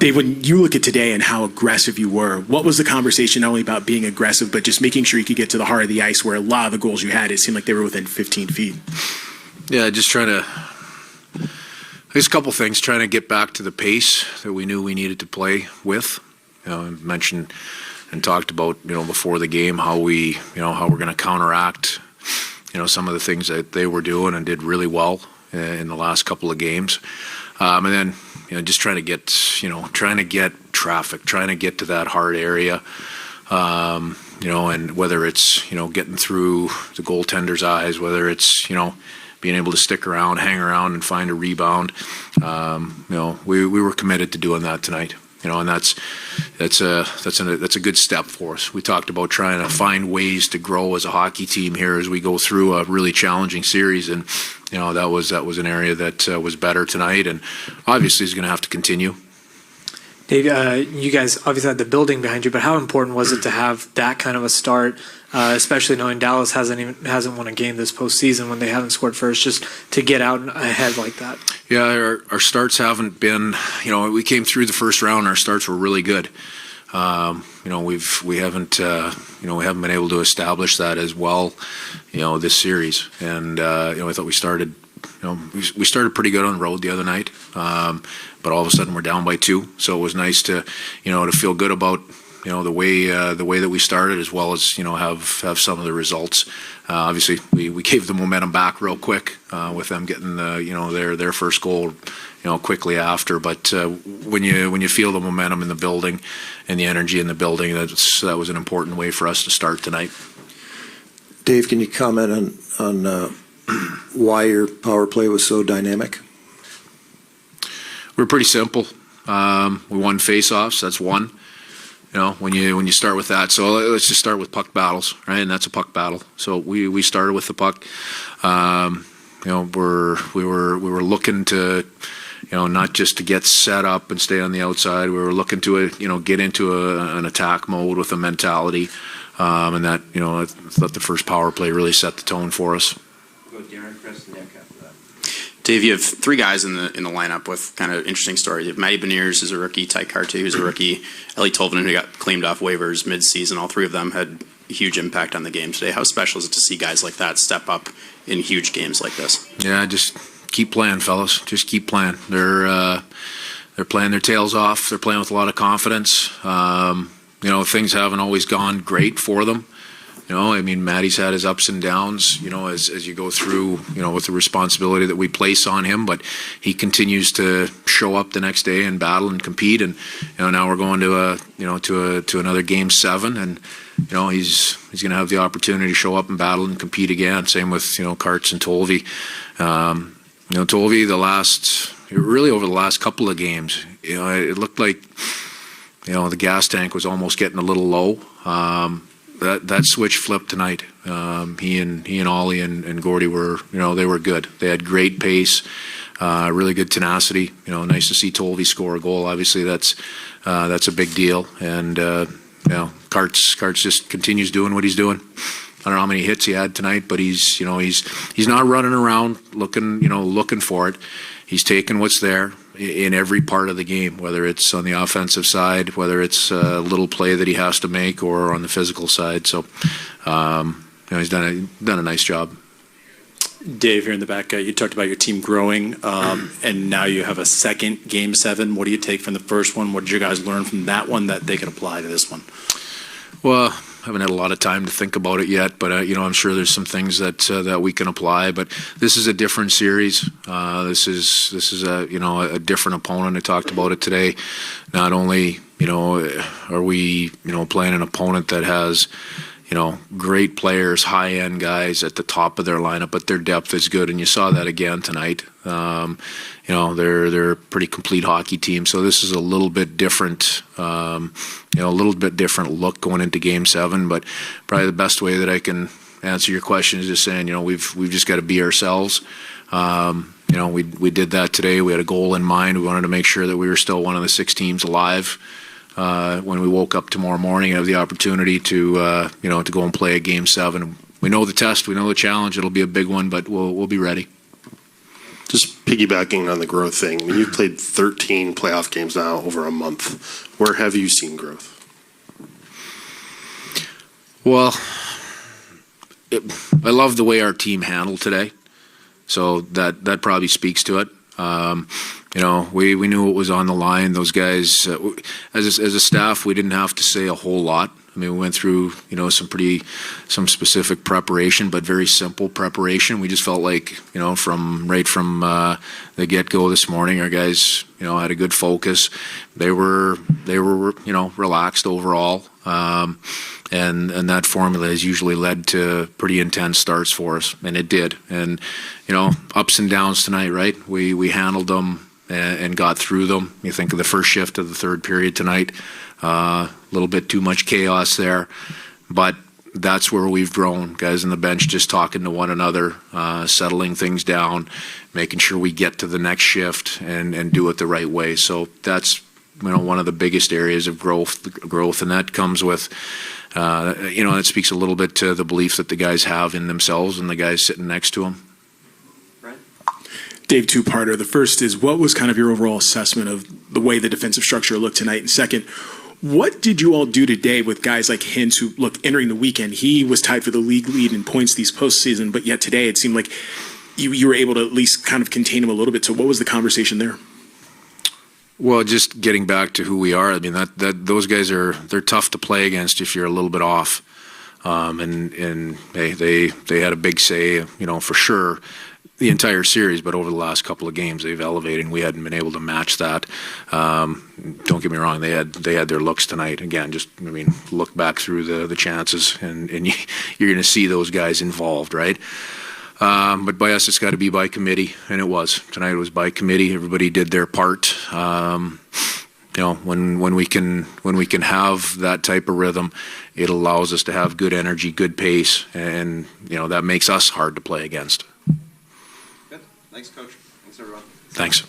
Dave, when you look at today and how aggressive you were, what was the conversation not only about being aggressive, but just making sure you could get to the heart of the ice where a lot of the goals you had, it seemed like they were within 15 feet? Yeah, just trying to, there's a couple things, trying to get back to the pace that we knew we needed to play with. I mentioned and talked about, before the game how we're going to counteract, some of the things that they were doing and did really well in the last couple of games. And then, just trying to get traffic, trying to get to that hard area, and whether it's, getting through the goaltender's eyes, whether it's, being able to stick around, hang around, and find a rebound. We were committed to doing that tonight. And that's a good step for us. We talked about trying to find ways to grow as a hockey team here as we go through a really challenging series, and that was an area that was better tonight, and obviously is going to have to continue. Dave, you guys obviously had the building behind you, but how important was it to have that kind of a start, especially knowing Dallas hasn't won a game this postseason when they haven't scored first, just to get out ahead like that? Yeah, our starts haven't been, we came through the first round, our starts were really good. We haven't been able to establish that as well, this series. And, I thought we started pretty good on the road the other night. But all of a sudden we're down by 2. So it was nice to feel good about, the way that we started, as well as, have some of the results. Obviously we gave the momentum back real quick, with them getting their first goal, quickly after. But when you feel the momentum in the building and the energy in the building, that was an important way for us to start tonight. Dave, can you comment on why your power play was so dynamic? We're pretty simple. We won face-offs. That's one. When you start with that. So let's just start with puck battles, right? And that's a puck battle. So we started with the puck. We were looking to, not just to get set up and stay on the outside. We were looking to get into an attack mode with a mentality, and that I thought the first power play really set the tone for us. We'll go Darren, Chris, and Nick after that. Dave, you have 3 guys in the lineup with kind of interesting stories. You have Matty Beniers, who's a rookie, Ty Carte, who's a rookie, Ellie Tolvanen, who got claimed off waivers mid-season. All 3 of them had a huge impact on the game today. How special is it to see guys like that step up in huge games like this? Yeah, just keep playing, fellas. Just keep playing. They're playing their tails off. They're playing with a lot of confidence. Things haven't always gone great for them. Matty's had his ups and downs, as you go through, with the responsibility that we place on him, but he continues to show up the next day and battle and compete. And, now we're going to another game 7, and, he's going to have the opportunity to show up and battle and compete again. Same with, Karts and Tolvy. Tolvy, over the last couple of games, it looked like, the gas tank was almost getting a little low. That switch flipped tonight. He and Ollie and Gordy were, they were good. They had great pace, really good tenacity. Nice to see Tolvy score a goal. Obviously, that's a big deal. And Karts just continues doing what he's doing. I don't know how many hits he had tonight, but he's not running around looking for it. He's taking what's there in every part of the game, whether it's on the offensive side, whether it's a little play that he has to make, or on the physical side. So, he's done a nice job. Dave, here in the back, you talked about your team growing, and now you have a second Game 7. What do you take from the first one? What did you guys learn from that one that they can apply to this one? Well, I haven't had a lot of time to think about it yet, but I'm sure there's some things that we can apply. But this is a different series. This is a different opponent. I talked about it today. Not only are we playing an opponent that has great players, high-end guys at the top of their lineup, but their depth is good, and you saw that again tonight. They're a pretty complete hockey team, so this is a little bit different, a little bit different look going into Game 7. But probably the best way that I can answer your question is just saying, we've just got to be ourselves. We did that today. We had a goal in mind. We wanted to make sure that we were still one of the 6 teams alive. When we woke up tomorrow morning and have the opportunity to go and play a Game 7. We know the test, we know the challenge. It'll be a big one, but we'll be ready. Just piggybacking on the growth thing, I mean, you've played 13 playoff games now over a month. Where have you seen growth? Well, I love the way our team handled today. So that probably speaks to it. We knew what was on the line. Those guys, as a staff, we didn't have to say a whole lot. I mean, we went through, some specific preparation, but very simple preparation. We just felt like, from the get-go this morning, our guys, had a good focus. They were, relaxed overall. And that formula has usually led to pretty intense starts for us, and it did. And, ups and downs tonight, right? We handled them and got through them. You think of the first shift of the third period tonight, a little bit too much chaos there. But that's where we've grown, guys on the bench just talking to one another, settling things down, making sure we get to the next shift and do it the right way. So that's, one of the biggest areas of growth, and that comes with, it speaks a little bit to the belief that the guys have in themselves and the guys sitting next to them. Dave, two-parter. The first is, what was kind of your overall assessment of the way the defensive structure looked tonight? And second, what did you all do today with guys like Hintz, who, look, entering the weekend, he was tied for the league lead in points these postseason, but yet today it seemed like you were able to at least kind of contain him a little bit. So what was the conversation there? Well, just getting back to who we are, I mean, those guys they're tough to play against if you're a little bit off. And they had a big say, for sure, the entire series, but over the last couple of games they've elevated, and we hadn't been able to match that. Don't get me wrong, they had their looks tonight. Again, look back through the chances, and you're going to see those guys involved, right? But by us, it's got to be by committee, and it was. Tonight it was by committee. Everybody did their part. When we can have that type of rhythm, it allows us to have good energy, good pace, and that makes us hard to play against. Good. Thanks, Coach. Thanks, everyone. Thanks.